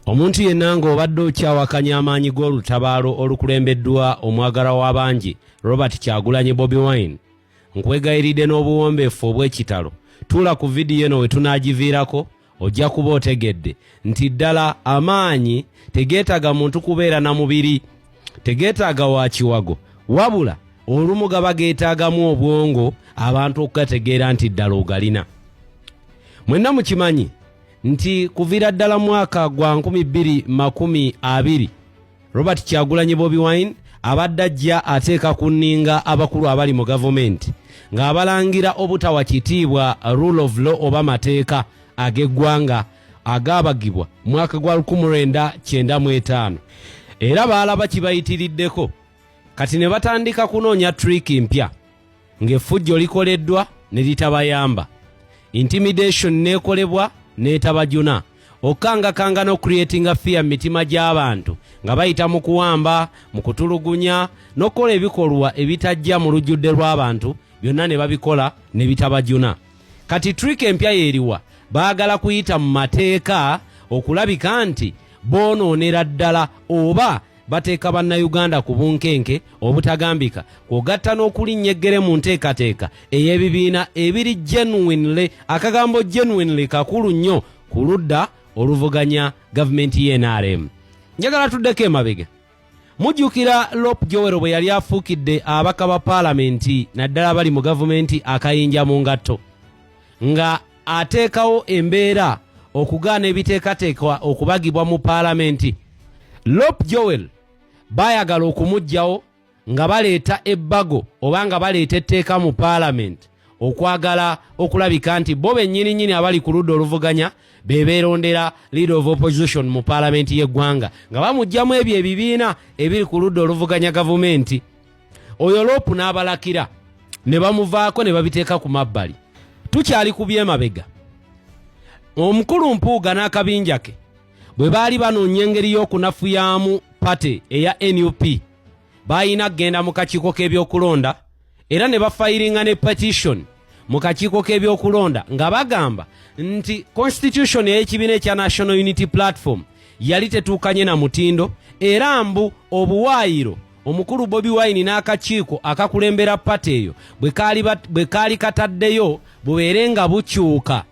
Omuntu yenna ng'obadde okyawakanya amaanyi g'olutabaalo olukulembeddwa omwagala w'abangi Robert Kyagulanyi Bobi Wine, nkwegayiridde n'obuwombeefu obw'ekitalo tuula ku vidiyo eno we tunaagiviirako ojja kuba otegedde nti ddala amaanyi tegeetaaga muntu kubeera na mubiri, tegeetaaga wa kiwago, wabula olumu gaba geetaagamu obwongo abantu okugategeera nti ddala ogalina. Mwenna mukimanyi nti kuviira ddala mwaka gwa 2020 Robert Kyagulanyi Bobi Wine abadde ajja ateeka ku nninga abakulu abali mu gavumenti ng'abalangira obutawa kitiibwa rule of law oba mateeka ag'eggwanga agaabagibwa mwaka gwa 1995 era baalaba kibayitiriddeko kati ne batandika kunoonya triiki mpya ng'effujjo likoleddwa ne litabayamba, intimidation neekolebwa neetabajuna, okangakanga no creating a fear mitima gy'abantu nga bayita mu kuwamba, mu kutulugunya n'okukola ebikolwa ebitajja mu lujjudde lw'abantu byonna ne babikola ne bitabajuna. Kati trick empya yeeriwa baagala kuyita mu mateeka okulabika nti boonoonera ddala oba bateeka bannayuganda ku bunkenke obutagambika kwogatta n'okulinnya eggere mu nteekateeka ey'ebibiina ebiri genuinely, akagambo genuinely kakulu nnyo ku ludda oluvuganya gavumenti y'NRM. Njagala tuddeko emabega. Mujjukira Lop Joel bwe yali afuukidde abaka ba paalamenti naddala bali mu gavumenti akayinja mu ngatto nga ateekawo embeera okugaana ebiteekateekwa okubagibwa mu paalamenti. Lop Joel bayagala okumuggyawo nga baleeta ebbago oba nga baleeta etteeka mu paalamenti okwagala okulabika nti bo bennyini abali ku ludda oluvuganya beerondera leader of opposition mu paalamenti y'eggwanga nga bamuggyamu ebyo ebibiina ebiri ku ludda oluvuganya gavumenti. Oyo Lop n'abalakira ne bamuvaako ne babiteeka ku mabbali. Tukyali ku byemabega. Omukulu Mpuuga n'akabinja ke bwe baali banoonya engeri y'okunafuyaamu pate eya NUP bayina kgenda mu kakiiko k'ebyokulonda era ne bafayiringa ne petition mu kakiiko k'ebyokulonda nga bagamba nti constitution y'ekibiina ekya National Unity Platform yali tetuukanye na mutindo era mbu obuwaayiro omukulu Bobi Wine n'akakiiko akakulembera pate eyo bwe kaali kataddeyo bubeere nga bukyuka.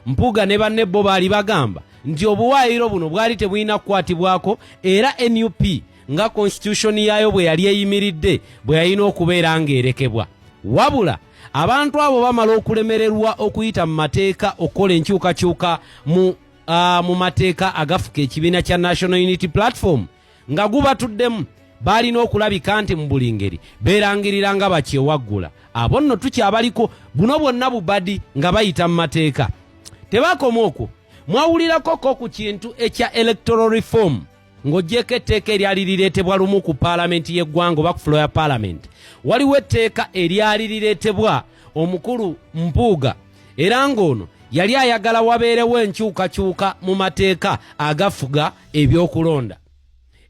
Mpuuga ne banne bo baali bagamba nti obuwaayiro buno bwali tebulina kukwatibwako era NUP nga constitution yaayo bwe yali eyimiridde bwe yalina okubeera ng'erekebwa. Wabula abantu abo bamala okulemererwa okuyita mu mateeka okukola enkyukakyuka mu mateeka agafuka ekibiina kya National Unity Platform nga gubatuddemu baalina okulabika nti mu buli ngeri beerangirira nga bakyewaggula. Abo nno tukyabaliko buno bwonna bubadi nga bayita mu mateeka. Tebakoma okwo mwawulirako ku kintu ekya electoral reform ng'oggyeko etteeka eryali lireetebwa lumu ku paalamenti y'eggwanga oba ku floor ya paalamenti. Waliwo etteeka eryali lireetebwa omukulu Mpuuga era ng'ono yali ayagala wabeerewo enkyukakyuka mu mateeka agafuga ebyokulonda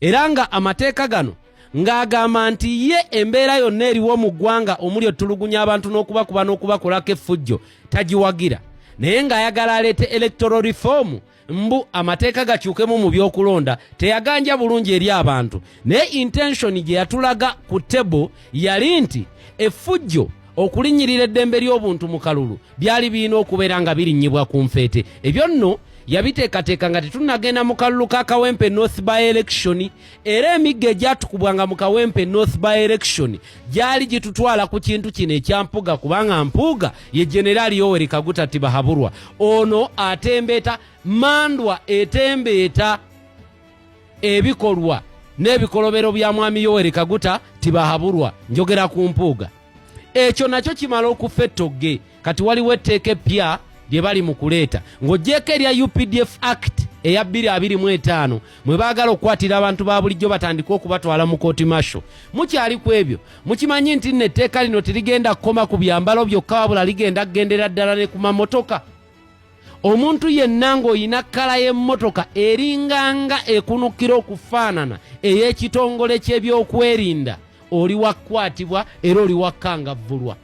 era nga amateeka gano ng'agamba nti ye embeera yonna eriwo mu ggwanga omuli otulugunya abantu n'okubakuba n'okubakolako effujjo tagiwagira, naye ng'ayagala aleete electoral reform mbu amateeka gakyukemu mu byokulonda teyaganja bulungi eri abantu. Naye intention gye yatulaga ku tebo yali nti effujjo okulinnyirira eddembe ly'obuntu mu kalulu byali birina okubeera nga birinnyibwa ku nfeete. Ebyo nno yabiteekateeka nga tetunnagenda mu kalulu ka Kawempe North by election era emigga egyatukubwanga mu Kawempe North by election gyali gitutwala ku kintu kino ekya Mpuuga kubanga Mpuuga ye Generali Yoweri Kaguta Tibahaburwa. Ono atembeeta mandwa etembeeta ebikolwa n'ebikolobero bya mwami Yoweri Kaguta Tibahaburwa, njogera ku Mpuuga. Ekyo nakyo kimala okufettogge kati waliwo etteeka eppya lye bali mu kuleeta ng'oggyeko erya UPDF Act eya 2025 mwe baagala okukwatira abantu ba bulijjo batandika okubatwala mu kooti masho. Mukyali ku ebyo mukimanyi nti nno etteeka lino terigenda kukoma ku byambalo byokka wabula ligenda kugendera ddala ne ku mamotoka. Omuntu yenna ng'oyina kkala y'emmotoka eringanga ekunukira okufaanana ey'ekitongole ky'ebyokwerinda oli wakwatibwa era oli wakkangavvulwa.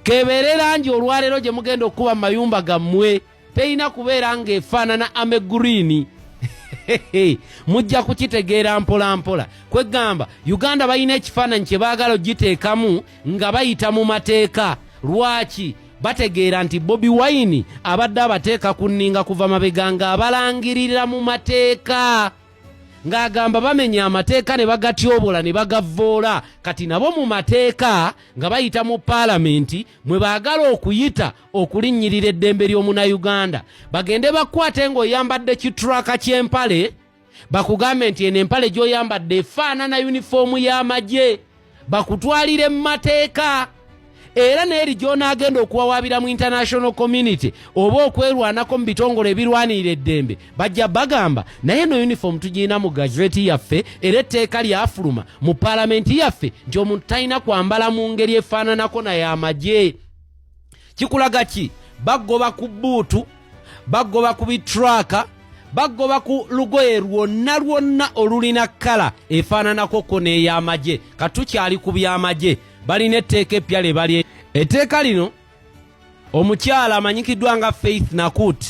Kebeere langi olwaleero gye mugenda okuba mayumba gammwe teyina kubeera ng'efaanana ame green mujja kukitegeera mpola mpola. Kwegamba Uganda balina ekifaananyi kye baagala ogiteekamu nga bayita mu mateeka. Lwaki? Bategeera nti Bobi Wine abadde abateeka ku nninga kuva mabega nga abalangirira mu mateeka, ng'agamba bamenya amateeka ne bagatyobola ne bagavvoola. Kati nabo mu mateeka nga bayita mu paalamenti mwe baagala okuyita okulinnyirira eddembe ly'omunnayuganda, bagende bakwate ng'oyambadde kituraka ky'empale, bakugambe nti eno empale gy'oyambadde efaanana yunifoomu y'amagye, bakutwalire mu mateeka. Era n'eri gy'onaagenda okuwawaabira mu international community oba okwerwanako mu bitongole ebirwanirira eddembe, bajja bagamba naye no uniform tugirina mu gazeti yaffe era etteeka lyafuluma mu paalamenti yaffe nti omuntu talina kwambala mu ngeri efaananako naye amagye. Kikulaga ki? Bagoba ku bbuutu, bagoba ku bitraka, bagoba ku lugoye lwonna olulina kkala efaananako ko n'ey'amagye. Katukyali ku by'amagye, balina etteeka eppya lye bali. Etteeka lino omukyala amanyikiddwa nga Faith Nakut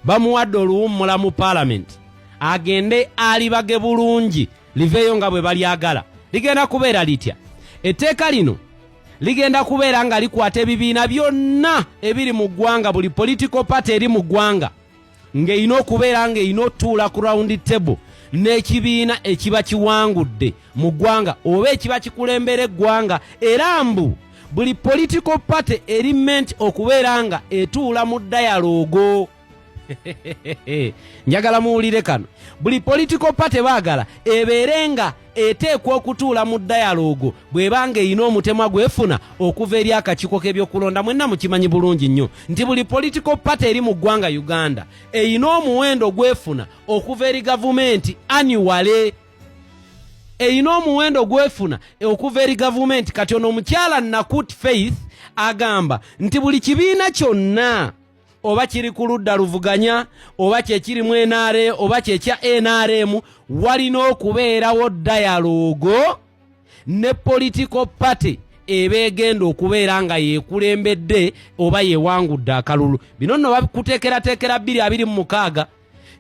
bamuwadde oluwummula mu paalamenti agende alibage bulungi liveeyo nga bwe balyagala. Ligenda kubeera litya? Etteeka lino ligenda kubeera nga likwata ebibiina byonna ebiri mu ggwanga, buli political party eri mu ggwanga ng'erina okubeera ng'erina otuula ku round table n'ekibiina ekiba kiwangudde mu ggwanga oba ekiba kikulembera eggwanga, era mbu buli political party eri meant okubeera nga etuula mu dialogo. Njagala muwulire kano, buli political party baagala ebeere nga eteekwa okutuula mu dialogo bw'ebanga erina omutemwa gwefuna okuva eri akakiiko k'ebyokulonda. Mwenna mukimanyi bulungi nnyo nti buli political party eri mu ggwanga Uganda erina omuwendo gwefuna okuva eri gavumenti annually, erina omuwendo gwefuna okuva eri gavumenti. Kati ono omukyala Nakut Faith agamba nti buli kibiina kyonna oba kiri ku ludda luvuganya oba kyekiri mu NRM oba kyekya NRM walina okubeerawo dialogo ne political party ebeegenda okubeera nga yeekulembedde oba yeewangudde akalulu. Bino nno bakuteekerateekera 2026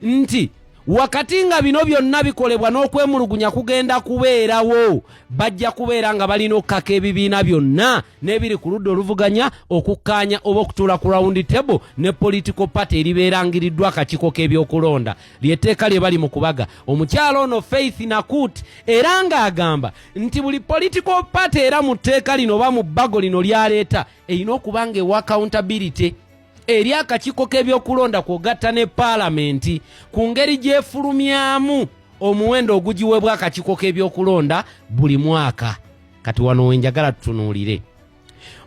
nti wakati nga bino byonna bikolebwa n'okwemulugunya kugenda kubeerawo, bajja kubeera nga balina okkaka ebibiina byonna n'ebiri ku ludda oluvuganya okukkaanya oba okutuula ku round table ne political party eribeerangiriddwa akakiiko k'ebyokulonda. Lyetteeka lye bali mu kubaga omukyalo ono Faith Nakut, era ng'agamba nti buli political party era mu tteeka lino oba mu bbago lino lyaleeta erina okuba nga ewa accountability eri akakiiko k'ebyokulonda kwogatta ne paalamenti ku ngeri gyefulumyamu omuwendo ogugiweebwa akakiiko k'ebyokulonda buli mwaka. Kati wano wenjagala tutunuulire,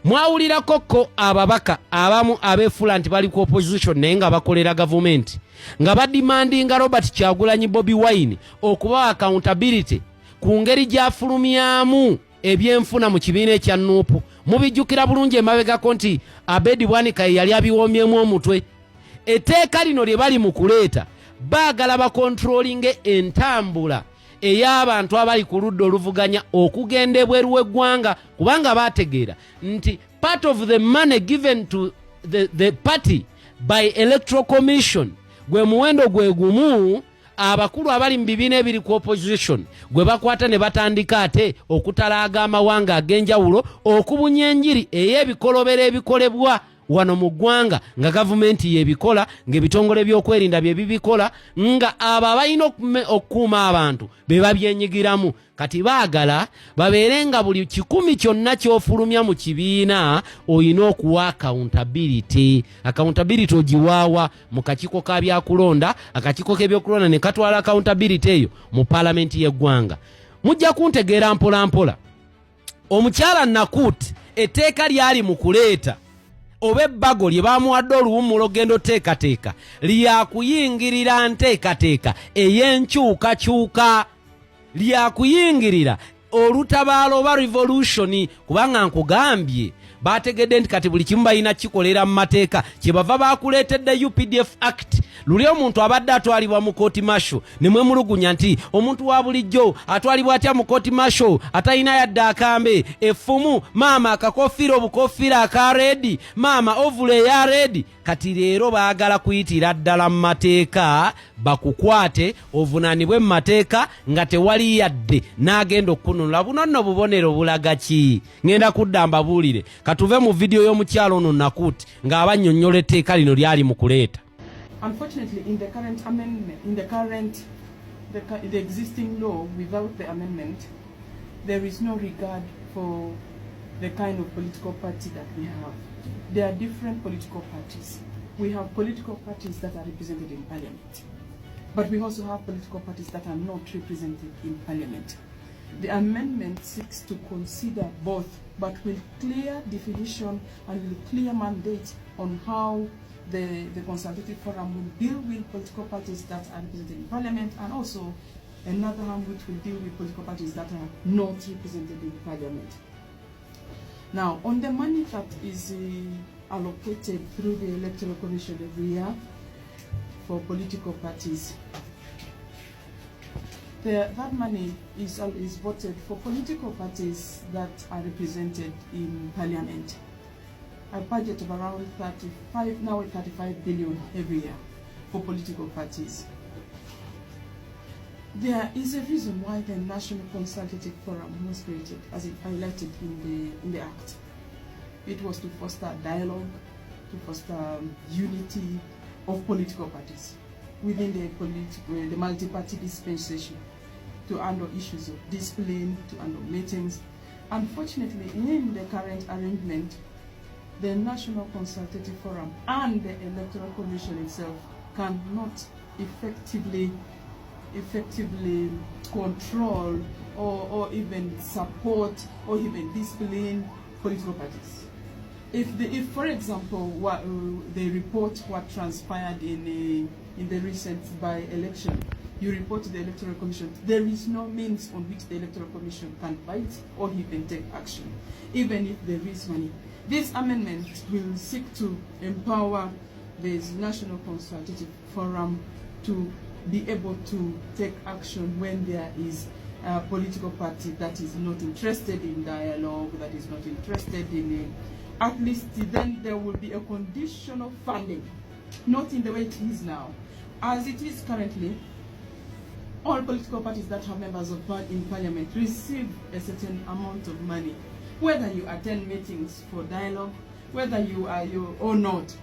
mwawulirako ko ababaka abamu abeefula nti bali ku opposition naye nga bakolera gavumenti nga badimandinga Robert Kyagulanyi Bobi Wine okuba accountability ku ngeri gyafulumyamu ebyenfuna mu kibiina ekya Nuupu. Mubijjukira bulungi emabegako nti Abedi Bwanika yali abiwoomyemu omutwe. Etteeka lino lye bali mu kuleeta baagala bakontrolinge entambula ey'abantu abali ku ludda oluvuganya okugenda ebweru w'eggwanga, kubanga baategeera nti part of the money given to the party by Electoral Commission gwe muwendo gwe gumu abakulu abali mu bibiina ebiri ku opposition gwe bakwata ne batandika ate okutalaaga amawanga ag'enjawulo okubunya enjiri ey'ebikolobero ebikolebwa wano mu ggwanga nga gavumenti yebikola, ng'ebitongole by'okwerinda bye bibikola, nga abo abalina okukuuma abantu be babyenyigiramu. Kati baagala babeere nga buli kikumi kyonna ky'ofulumya mu kibiina olina okuwa accountability. Accountability ogiwaawa mu kakiiko ka byakulonda, akakiiko k'ebyokulonda ne katwala accountability eyo mu paalamenti y'eggwanga. Mujja kuntegeera mpola mpola. Omukyala Nakut etteeka lyali mu kuleeta oba ebbago lye bamuwadde oluwummulo gendo teekateeka lyakuyingirira nteekateeka ey'enkyukakyuka, lyakuyingirira olutabaalo oba revolution, kubanga nkugambye bategedde nti kati buli kimu balina kikolera mu mateeka kyebava bakuleetedde UPDF Act luli omuntu abadde atwalibwa mu kooti masho ne mwemulugunya nti omuntu wa bulijjo atwalibwa atya mu kooti masho atalina yadde akambe effumu maama akakofiira obukofiira aka redi maama ovule ya redi kati leero baagala kuyitira ddala mu mateeka bakukwate ovunaanibwe mu mateeka nga tewali yadde n'agenda okukununula buno nno bubonero bulaga ki ngenda kudda mbabuulire katuve mu vidiyo y'omukyalo ono Nakuti ng'abannyonnyola etteeka lino lyali mu kuleeta. Unfortunately, in the current amendment, the existing law, without the amendment, there is no regard for the kind of political party that we have. There are different political parties. We have political parties that are represented in parliament, but we also have political parties that are not represented in parliament. The amendment seeks to consider both, but with clear definition and with clear mandate on how the Consultative Forum will deal with political parties that are represented in parliament, and also another hand which will deal with political parties that are not represented in parliament. Now, on the money that is allocated through the Electoral Commission every year for political parties, that money is voted for political parties that are represented in parliament. A budget of around 35 billion every year for political parties. There is a reason why the National Consultative Forum was created, as it highlighted in the Act. It was to foster dialogue, to foster unity of political parties within the multi-party dispensation, to handle issues of discipline, to handle meetings. Unfortunately, in the current arrangement, the National Consultative Forum and the Electoral Commission itself cannot effectively control or even support or even discipline political parties. If for example, they report what transpired in the recent by-election, you report to the Electoral Commission, there is no means on which the Electoral Commission can fight or even take action, even if there is money. This amendment will seek to empower the National Consultative Forum to be able to take action when there is a political party that is not interested in dialogue, that is not interested in at least then there will be a conditional funding, not in the way it is now. As it is currently, all political parties that have members in parliament receive a certain amount of money, whether you attend meetings for dialogue, whether you are or not,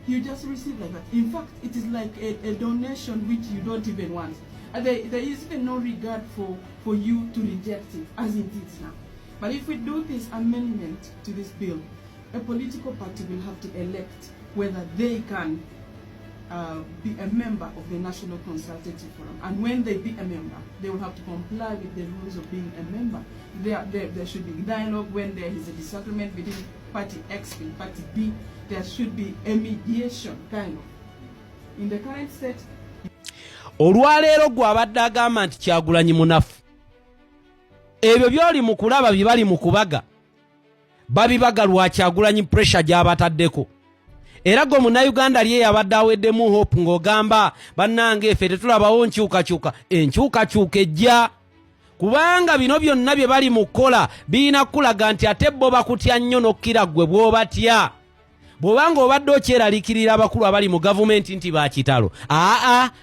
you just receive like that. In fact, it is like a donation which you don't even want. There is even no regard for you to reject it as it is now. But if we do this amendment to this bill, a political party will have to elect whether they can be a member of the National Consultative Forum. And when they be a member, they will have to comply with the rules of being a member. There should be dialogue when there is a disagreement between party X and party B. There should be a mediation kind of. In the current state, olwaleero gwe abadde agamba nti Kyagulanyi munafu ebyo byoli mu kulaba bye bali mu kubaga babibaga lwa Kyagulanyi pressure gy'abataddeko era gwe munnayuganda lye yabadde aweddemu hope ng'ogamba bannange ffe tetulabawo nkyukakyuka enkyukakyuka ejja kubanga bino byonna bye bali mu kukola birina kulaga nti ate bo bakutya nnyo n'okkira ggwe bw'obatya bw'obanga obadde okyeraliikirira abakulu abali mu gavumenti nti bakitalo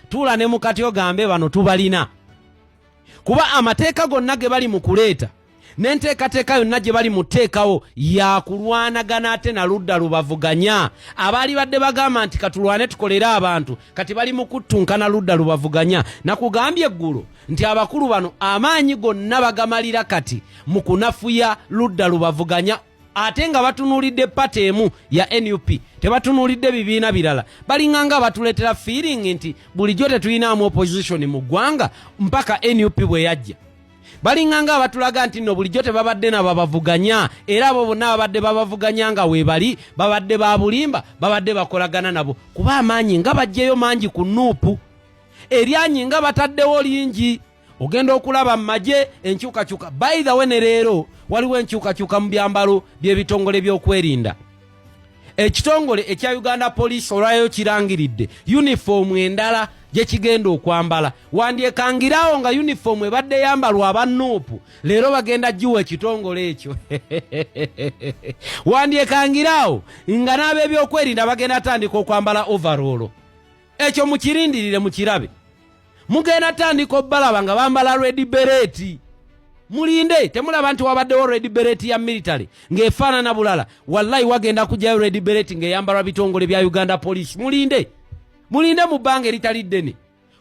tuula ne mukati ogambe bano tubalina kuba amateeka gonna ge bali mu kuleeta n'enteekateeka yonna gye bali mu tteekawo yakulwanagana ate na ludda lubavuganya abaali badde bagamba nti katulwane tukolere abantu kati bali mu kuttunkana ludda lubavuganya nakugambye eggulo nti abakulu bano amaanyi gonna bagamalira kati mu kunafuya ludda lubavuganya ate nga batunuulidde pate emu ya NUP tebatunuulidde bibiina birala balinganga batuleetera feeling nti bulijjo tetulinamu opposition mu ggwanga mpaka NUP bwe yajja balinganga batulaga nti no bulijjo tebabadde nababavuganya era abo bonna babadde babavuganya nga weebali babadde babulimba babadde bakolagana nabo kuba amaanyi nga bajjeyo mangi ku nuupu eryanyi nga bataddewo lingi ogenda okulaba mmaje enkyukakyuka by the way ne leero waliwo enkyukakyuka mu byambalo by'ebitongole by'okwerinda. Ekitongole ekya Uganda Police olwayo kirangiridde uniform endala gye kigenda okwambala. Wandyekangirawo nga uniform ebadde yambalwa abannuupu, leero bagenda giwa ekitongole ekyo. Wandyekangirawo nga n'ab'ebyokwerinda bagenda tandika okwambala overall. Ekyo mukirindirire mukirabe. Mugenda tandika obbalaba nga bambala red beret. Mulinde temulaba nti wabaddewo red beret ya military ng'efaanana bulala. Wallahi wagenda kujjayo red beret ng'eyambalwa bitongole bya Uganda Police. Mulinde mu bbanga eritali ddene,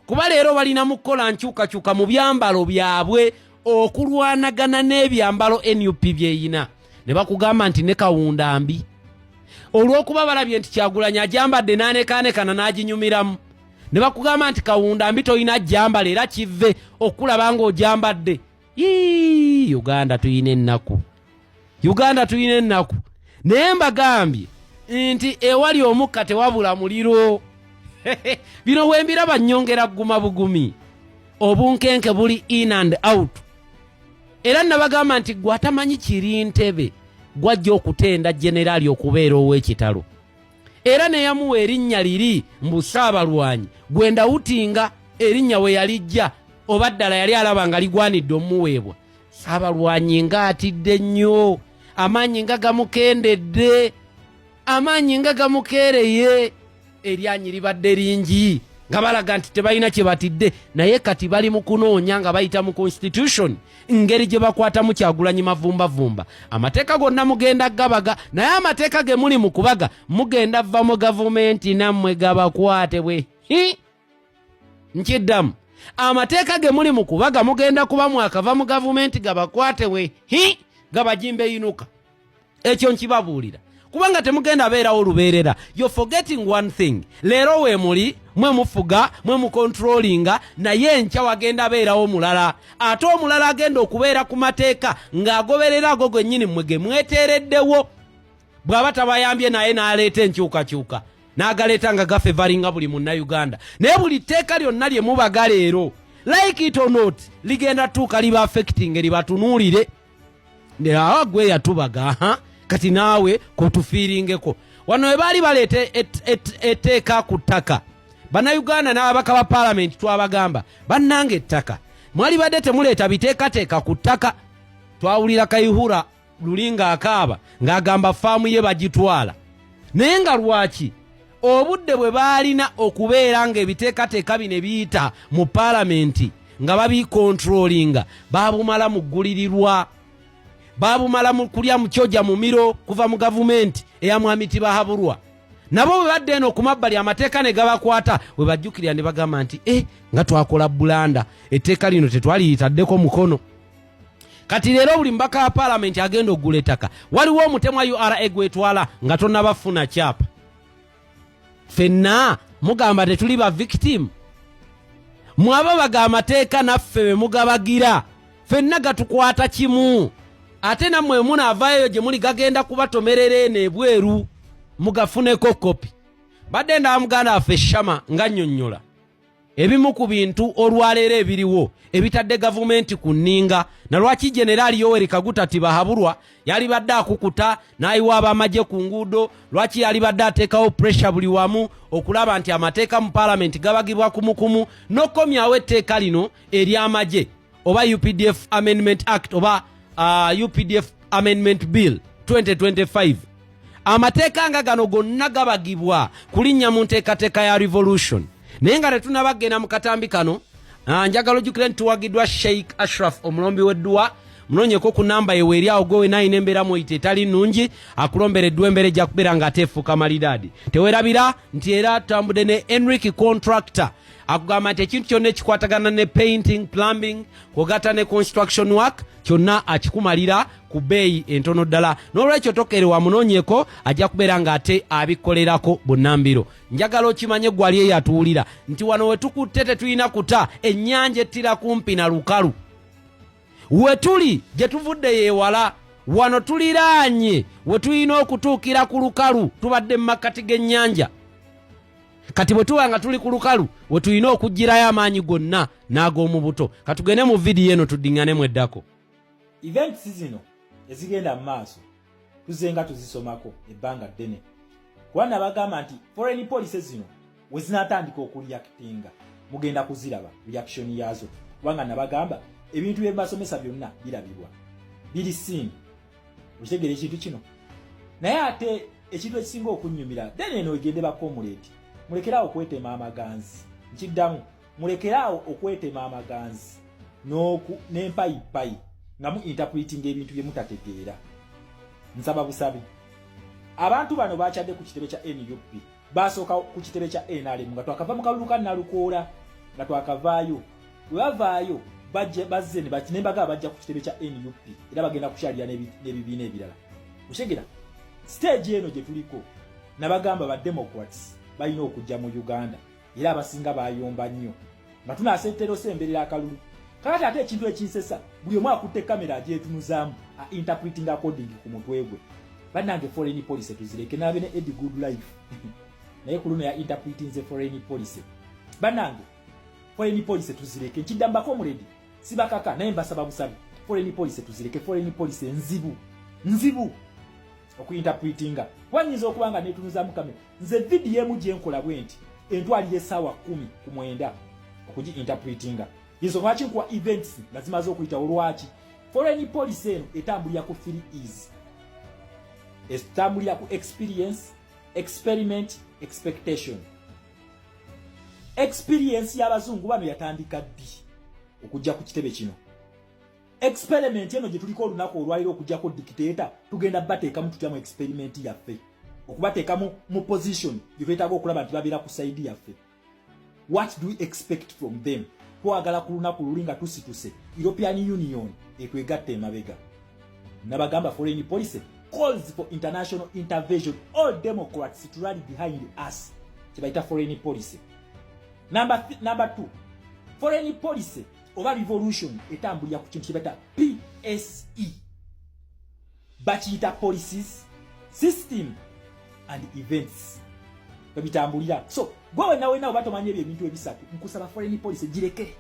kuba leero balina mu kukola nkyukakyuka mu byambalo byabwe okulwanagana n'ebyambalo NUP byeyina. Ne bakugamba nti ne Kawunda mbi olw'okuba balabye nti Kyagulanyi ajambadde n'anekaanekana n'aginyumiramu. Ne bakugamba nti Kawunda mbi toyina jjambala era kive okulaba ng'ojambadde. Uganda tuyina ennaku. Naye mbagambye nti ewali omukka tewabula muliro. Bino wembiraba nnyongera gguma bugumi. Obunkenke buli in and out. Era nabagamba nti gwe atamanyi kiri Ntebe gwajja okutenda generali okubeera ow'ekitalo. Era ne yamuwa erinnya liri mbu Ssaabalwanyi. Gwenda utinga erinnya we yalijja oba ddala yali alaba nga ligwanidde omuweebwa. Ssaabalwanyi ng'atidde nnyo, amaanyi nga gamukendedde, amaanyi nga gamukeereye. Eryanyi libadde lingi nga balaga nti tebalina kye batidde, naye kati bali mu kunoonya nga bayita mu constitution ngeri gye bakwatamu Kyagulanyi mavumbavumba. Amateeka gonna mugenda gabaga, naye amateeka ge muli mu kubaga mugenda vva mu gavumenti nammwe gabakwate bwe. Nkiddamu, amateeka ge muli mu kubaga mugenda kuba mwakava mu gavumenti gabakwate bwe. Gabajimbe yinuka. Ekyo nkibabuulira. Kubanga temugenda beerawo olubeerera. You're forgetting one thing. Leero we muli mwe mufuga mwe mu controllinga, naye enkya wagenda beerawo mulala. Ate omulala agenda okubeera ku mateeka ng'agoberera ago gwennyini mmwe ge mweteereddewo. Bw'aba tabayambye naye n'aleeta enkyukakyuka n'agaleeta nga gafevaringa buli munnayuganda. Naye buli tteeka lyonna lye mubaga leero, like it or not, ligenda tuuka liba affecting libatunuulire. Awo gwe yatubaga kati naawe kutufiiringeko. Wano we baali baleeta etteeka ku ttaka, bannayuganda n'ababaka ba paalamenti twabagamba bannanga ettaka mwali badde temuleeta biteekateeka ku ttaka. Twawulira Kayihura lulinga akaaba ng'agamba faamu ye bagitwala. Naye nga lwaki obudde bwe baalina okubeera ng'ebiteekateeka bino biyita mu paalamenti nga babikontrolinga baabumala mu ggulirirwa, baabumala mu kulya mu kyoja mu miro kuva mu gavumenti eya Mwami Tibahabulwa. Nabo bwe badde eno ku mabbali amateeka ne gabakwata we bajjukirira ne bagamba nti nga twakola bulanda, etteeka lino tetwaliyitaddeko mukono. Kati leero buli mbaka wa paalamenti agenda oggula ettaka, waliwo omutemwa URA gwetwala nga tonnabafuna kyapa. Ffenna mugamba tetuli ba victim. Mwababaga amateeka naffe be mugabagira, ffenna gatukwata kimu. Ate nammwe munaavaayo gye muli gagenda kubatomerera eno ebweru mugafuneko kopi. Badde nda muganda waffe Shama nga nnyonnyola ebimu ku bintu olwaleero ebiriwo ebitadde gavumenti ku nninga, na lwaki Generali Yoweri Kaguta Tibahabulwa yali badde akukuta n'ayiwa ab'amagye ku nguudo, lwaki yali badde ateekawo pressure buli wamu okulaba nti amateeka mu paalamenti gabagibwa kumukumu n'okomyawo etteeka lino ery'amagye oba UPDF Amendment Act oba UPDF Amendment Bill 2025. Amateeka nga gano gonna gabagibwa kulinnya mu nteekateeka ya revolution. Naye nga tetunabagenda mu katambi kano, njagala ojjukire nti tuwagiddwa Sheikh Ashraf omulombi w'edduwa. Munoonyeko ku namba ye weeryawo gwe naayina embeera muyite etali nnungi, akulombera eddwa embeera ejja kubeera ng'ateefuuka malidaadi. Teweerabira nti era tutambudde ne Enric Contractor akugamba nti ekintu kyonna ekikwatagana ne painting, plumbing, kwogata ne construction work kyonna akikumalira ku bbeeyi entono ddala. N'olwekyo tokerewa munoonyeko ajja kubeera ng'ate abikolerako bunnambiro. Njagala okimanye gwali eyatuwulira nti wano we tukutte tetulina kuta, ennyanja ettira kumpi na lukalu. We tuli gye tuvudde yeewala, wano tuliraanye we tulina okutuukira ku lukalu, tubadde mu makkati g'ennyanja. Kati bwe tuba nga tuli ku lukalu we tulina okugirayo amaanyi gonna n'ag'omu buto. Katugende mu vidiyo eno tuddiŋŋanemu eddako. Events zino ezigenda mu maaso tuzenga tuzisomako ebbanga ddene kubanga bagamba nti foreign policy zino we zinatandika okureactinga mugenda kuziraba reaction yazo kubanga nabagamba ebintu bye basomesa byonna birabibwa biri seen utegere ekintu kino naye ate ekintu ekisinga okunnyumira then eno egende bakomuleti mulekerawo okwetema amaganzi nkiddamu mulekerawo okwetema amaganzi n'empayipayi nga mu interpreting ebintu bye mutategeera nsaba busabi abantu bano bakyadde ku kitebe kya NUP basooka ku kitebe kya NRM nga twakava mu kalulu ka Nalukoola nga twakavaayo bwe bavaayo bazze ne mbaga bajja ku kitebe kya NUP era bagenda kukyalira n'ebibiina ebirala oshegera stage eno gye tuliko nabagamba ba Democrats balina okujja mu Uganda era abasinga bayomba nnyo nga tunaasettero semberera akalulu kakati ate ekintu ekinsesa buli omu akutte kamera agyetunuzaamu interpreting according ku mutwe gwe bannange foreign policy tuzireke nabe ne Eddie Good Life naye ku luno ya interpreting the foreign policy bannange foreign policy tuzireke nkiddambako omuledi sibakaka naye mbasaba busabi foreign policy tuzireke foreign policy nzibu okuinterpretinga wanyiza okubanga netunuzaamu kamera nze video emu gye nkola bwenti entwalire essaawa 10 okugi interpretinga izo lwaki nkuwa events nga zimaze okuyita olwaki foreign policy eno etambulira ku 3 E's etambulira ku experience experiment expectation experience y'abazungu bano yatandika ddi okujja ku kitebe kino experiment eno gye tuliko olunaku olwaliro okujjako dictator tugenda bateekamu tutyamu experiment yaffe okubateekamu mu position gye twetaaga okulaba nti babeera ku side yaffe what do we expect from them twagala ku lunaku luli nga tusituse European Union etwegatta emabega nabagamba foreign policy calls for international intervention all Democrats to rally behind us kibaita foreign policy number 2 foreign policy oba revolution etambulira ku kintu kibaita PSE bakiyita policies system and events babitambulira so gwe nawe batomanye ebintu ebisatu nkusaba foreign policy gireke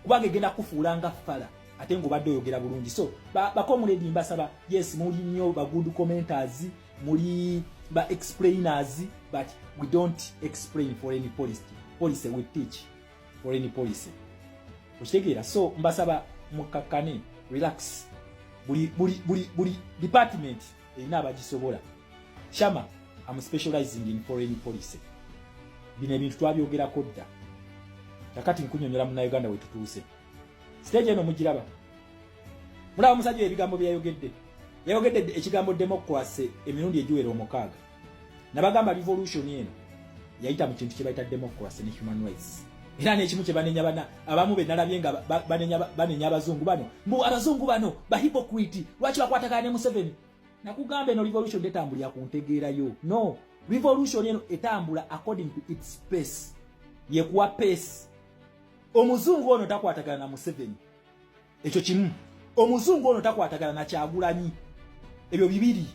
kubanga egenda kufuulanga fala ate ngo badde oyogera bulungi so bakomuledi mbasaba yes muli nnyo ba good commenters muli ba explainers but we don't explain foreign policy we teach foreign policy okitegera so mbasaba mukakane relax buli department erina abagisobola Shama I'm specializing in foreign policy bino ebintu twabyogerako dda kakati nkunyonyola mu Uganda wetutuuse stage eno mugiraba mulaba musajja ebigambo byayogedde ekigambo democracy emirundi egiwera 6 nabagamba revolution eno yayita mu kintu kyebayita democracy ne human rights era n'ekimu kye banenya bana abamu be nalabye nga banenya abazungu bano abazungu bano bahypocrite lwaki bakwatagana ne Museveni nakugamba eno revolution etambulira ku ntegeerayo no revolution eno etambula according to its pace yekuwa pace omuzungu ono takwatagana na Museveni ekyo kimu omuzungu ono takwatagana na Kyagulanyi ebyo bibiri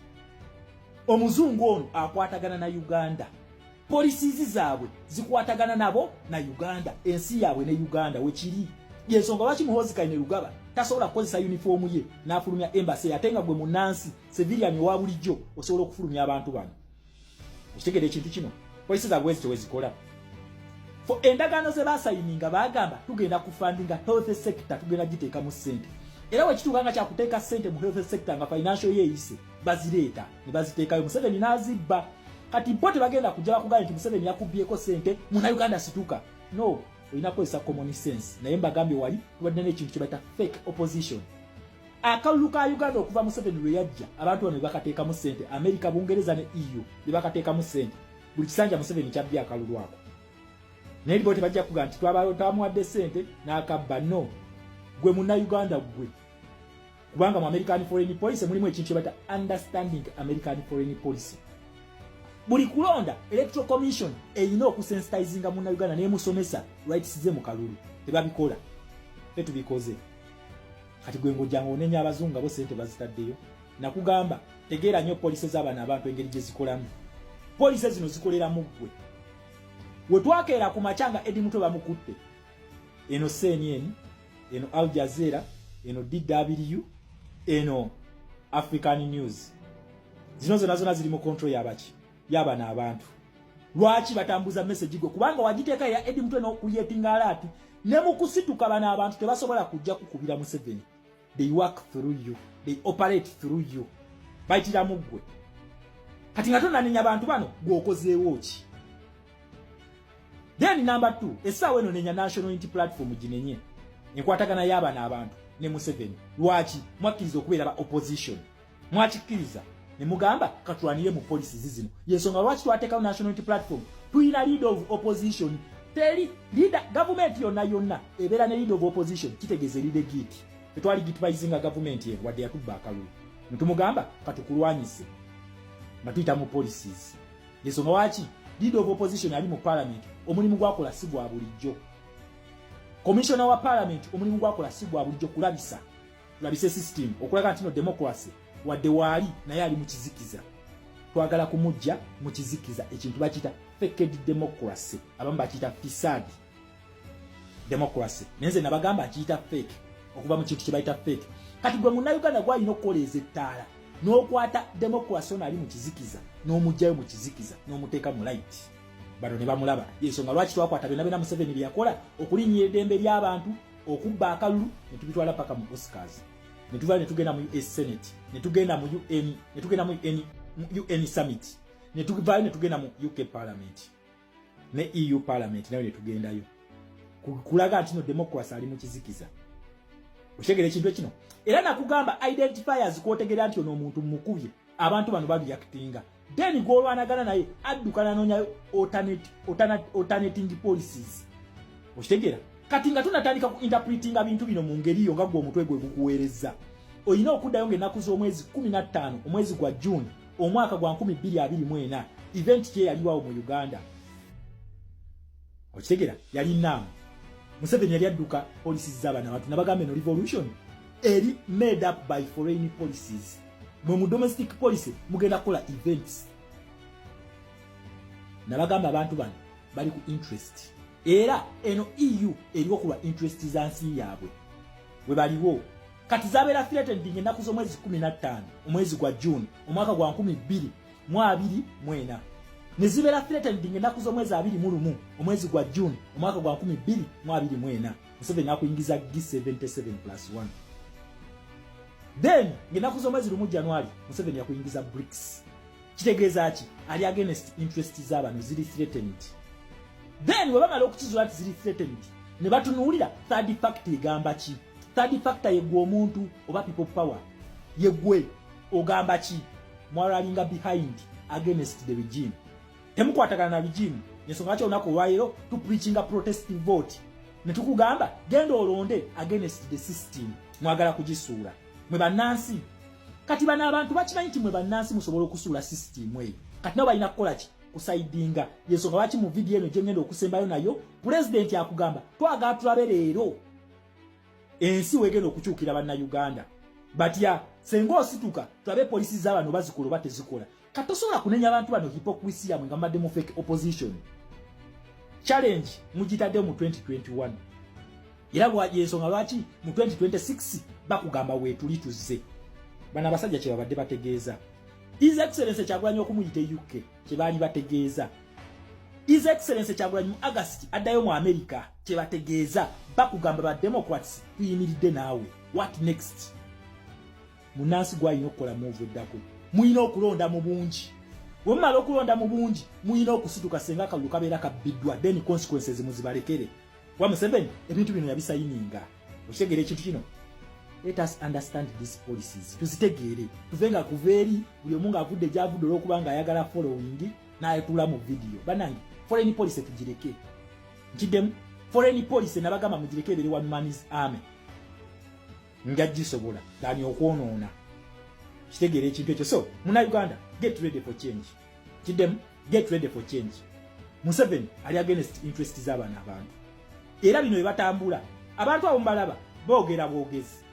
omuzungu ono akwatagana na Uganda policies zaabwe zikwatagana nabo na Uganda ensi yaabwe ne Uganda wekiri yensonga lwaki Muhoozi Kainerugaba tasobola kukozesa uniform ye n'afulumya embassy yatenga gwe munansi civilian wa bulijjo osobola okufulumya abantu bano okitegedde ekintu kino policies zaabwe zikola for endagaano ze basayininga bagamba tugenda kufundinga health sector tugenda giteeka mu ssente era wekituukanga kyakuteeka ssente mu health sector nga financial yeeyise bazireeta ne baziteekayo Museveni n'azibba kati bote bagenda kujja bakugamba nti Museveni yakubyeko ssente muna Uganda situka no olina kukozesa common sense naye mbagambye wali tubadde n'ekintu kyebayita fake opposition akalulu ka Uganda okuva Museveni lwe yajja abantu bano bakateeka mu ssente America Bungereza ne EU bakateeka mu ssente buli kisanja Museveni kyabya akalulu ako naye bote bajja kugamba nti twamuwadde ssente n'akabba no gwe muna Uganda gwe kubanga mu American foreign policy mulimu ekintu kyebayita understanding American foreign policy buli kulonda electoral commission eyina okusensitizinga mu Uganda nemusomesa rights ze mu kalulu tebabikola tetubikoze kati gwe ngojjango onenya abazungu abo sente bazitaddeyo nakugamba tegeera nnyo police z'abana abantu engeri gye zikolamu police zino zikolera mu ggwe we twakeera ku machanga Edi Muto bamukutte eno CNN eno Al Jazeera eno DW eno African News zino zona ziri mu control yabaki yabana abantu lwaki batambuza message gwe kubanga wagiteeka ya Eddie Mutwe n'okuyetinga alati ne mu kusituka bana abantu tebasobola kujja kukubira mu 7 they work through you they operate through you bayitira mugwe kati nga tonanenya abantu bano gwokozeewo ki then number 2 essaawa eno nenya national unity platform ginenye enkwatagana y'abana abantu ne mu 7 lwaki mwakkiriza okubeera ba opposition mwakikiriza ne mugamba katulwanire mu policies zino yensonga lwaki twateekawo national unity platform tuyina leader of opposition teri leader government yonna ebeera ne leader of opposition kitegeeze leader giti tetwali gitibaizinga government ye wadde yatubba akalulu netumugamba katukulwanyise batuyita mu policies yensonga lwaki leader of opposition ali mu parliament omulimu gwakola si gwa bulijjo commissioner wa parliament omulimu gwakola si gwa bulijjo kulabise system okulaga nti no democracy wadde waali naye ali mu kizikiza twagala kumujja mu kizikiza ekintu bakita faked democracy abamu bakita fisadi democracy nenze nabagamba kiyita fake okuva mu kintu kibayita fake kati gwe munnayuganda gwalina okukoleza ettaala n'okwata democracy ono ali mu kizikiza n'omugjayo mu kizikiza n'omuteeka mu light bano ne bamulaba yensonga lwaki twakwata byonna mu 7 byakola okulinnyira eddembe ly'abantu okubba akalulu ne tubitwala paka mu Oscars ne tuva ne tugenda mu US Senate ne tugenda mu UN ne tugenda mu UN Summit ne tuva ne tugenda mu UK Parliament ne EU Parliament nayo ne tugendayo kulaga nti no democracy ali mu kizikiza oshegere ekintu ekino era nakugamba identifiers kwotegera nti ono omuntu mukubye abantu bano bali yakitinga then golwanagana naye addukana nonya alternating policies oshitegera kati nga tunatandika ku interpreting bintu bino mu ngeri yo nga gwo omutwe gwe gukuweereza oyina okuddayo ng'ennaku z'omwezi 15 omwezi gwa June omwaka gwa 2024 event ye yaliwawo mu Uganda oshitegera yali namu Museveni yali adduka policies z'abaana abantu nabagambe no revolution eri made up by foreign policies mu domestic policy mugenda kola events nabagamba abantu bano bali ku interest era eno EU eriwo kuba interest za nsi yaabwe we baliwo kati zabeera threatened ng'ennaku z'omwezi 15 omwezi gwa June omwaka gwa 2024 ne zibeera threatened ng'ennaku z'omwezi 21 omwezi gwa June omwaka gwa 2024 Museveni akuyingiza G77+1 then ng'ennaku z'omwezi 1 January Museveni akuyingiza BRICS kitegeeza ki ali against interest z'abantu ziri threatened then we bamala okukizuula nti ziri threatened ne batunuulira third factor egamba ki third factor yegwe omuntu oba people power yegwe ogamba ki mwaralinga behind against the regime temukwatagana na regime yensonga lwaki olunaku olwaleero tu preaching a protest vote ne tukugamba genda olonde against the system mwagala kugisuula mwe bannansi kati bano abantu bakimanyi nti mwe bannansi musobola okusuula system eyo kati nabo balina kukola ki kusaidinga yensonga lwaki mu video eno gyengenda okusembayo nayo president yakugamba twagala tulabe leero ensi wegenda okukyukira bannayuganda batya senga osituka tulabe polisi z'abantu bazikola oba tezikola kati tosobola kunenya abantu bano hypocrisy yamwe nga madde mu fake opposition challenge mugitadde mu 2021 era yensonga lwaki mu 2026 bakugamba weetuli tuzze bana abasajja kye babadde bategeeza His Excellency Kyagulanyi okumuyita UK kye baali bategeeza His Excellency Kyagulanyi mu August addayo mu America kye bategeeza bakugamba ba Democrats tuyimiridde naawe what next munansi gwalina okukola move eddako muyina okulonda mu bungi wemala okulonda mu bungi muyina okusituka senga akalulu kabeera kabbiddwa then consequences muzibalekere wa Museveni ebintu bino yabisayininga okitegera ekintu kino let us understand these policies tuzitegeere tuvenga kuveeri buli omu ng'avudde gy'avudde olw'okuba ng'ayagala following n'ayetula mu video banange foreign policy tugireke nkiddemu foreign policy nabagamba mugireke ebere one man's army nga gisobola dani okwonoona kitegeere ekintu ekyo so muna Uganda get ready for change kiddemu get ready for change Museveni ali against interest z'abaana abantu era bino bye batambula abantu abo mbalaba boogera bwogezi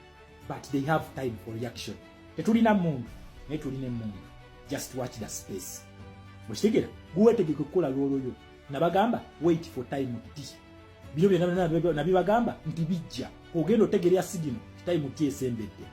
but they have time for reaction tetulina mundu naye tulina emundu just watch the space mukitegera guwetegeke kukola lwolwoyo nabagamba wait for time t bino byonna nabibagamba nti bijja ogenda otegerera sigino time t esembedde